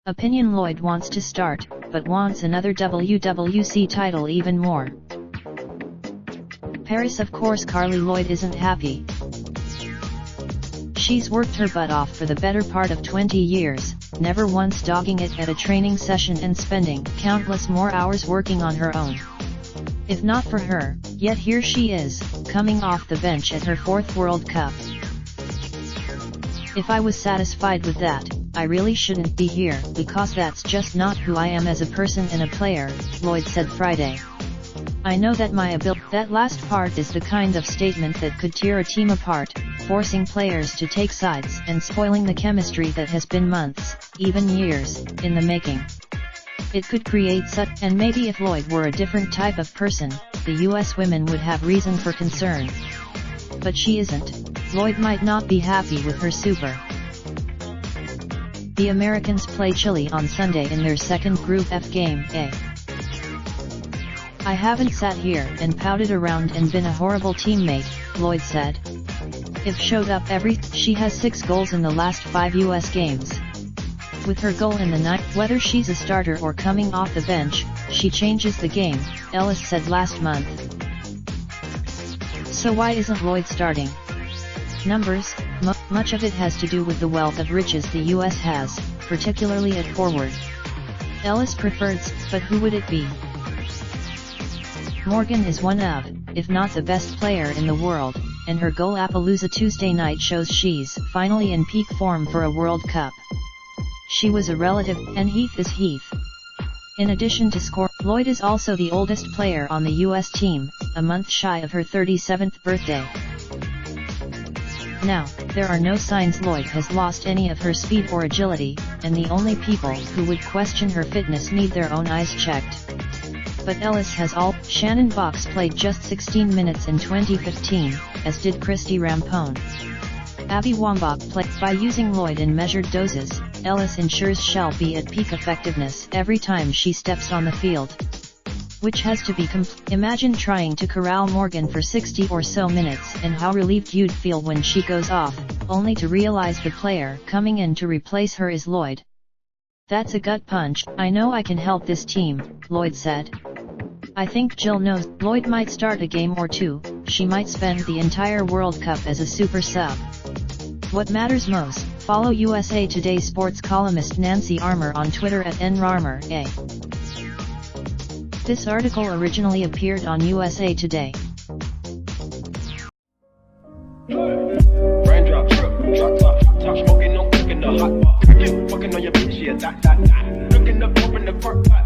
Opinion: Lloyd wants to start, but wants another WWC title even more. Paris: of course Carly Lloyd isn't happy. She's worked her butt off for the better part of 20 years, never once dogging it at a training session and spending countless more hours working on her own. If not for her, yet here she is, coming off the bench at her 4th World Cup. If I was satisfied with that, I really shouldn't be here, because that's just not who I am as a person and a player, Lloyd said Friday. I know that my ability. That last part is the kind of statement that could tear a team apart, forcing players to take sides and spoiling the chemistry that has been months, even years, in the making. It could create such, and maybe if Lloyd were a different type of person, the US women would have reason for concern. But she isn't. Lloyd might not be happy with her super. The Americans play Chile on Sunday in their second Group F game, A. I haven't sat here and pouted around and been a horrible teammate, Lloyd said. If showed up she has 6 goals in the last 5 US games. With her goal in the 9th, whether she's a starter or coming off the bench, she changes the game, Ellis said last month. So why isn't Lloyd starting? Numbers: much of it has to do with the wealth of riches the US has, particularly at forward. Ellis preferred, but who would it be? Morgan is one of, if not the best player in the world, and her Goalapalooza Tuesday night shows she's finally in peak form for a World Cup. She was a relative, and Heath is Heath. In addition to score, Lloyd is also the oldest player on the US team, a month shy of her 37th birthday. Now, there are no signs Lloyd has lost any of her speed or agility, and the only people who would question her fitness need their own eyes checked. But Ellis has all. Shannon Box played just 16 minutes in 2015, as did Christy Rampone. Abby Wambach played. By using Lloyd in measured doses, Ellis ensures she'll be at peak effectiveness every time she steps on the field. Which has to be Imagine trying to corral Morgan for 60 or so minutes and how relieved you'd feel when she goes off, only to realize the player coming in to replace her is Lloyd. That's a gut punch. I know I can help this team, Lloyd said. I think Jill knows. Lloyd might start a game or two, she might spend the entire World Cup as a super sub. What matters most? Follow USA Today sports columnist Nancy Armour on Twitter at @NRarmer_A. This article originally appeared on USA Today. Raindrop, drop top, smoking, no cooking the hot pot. Fucking on your bitch, yeah, that. Looking up, open the park, pot.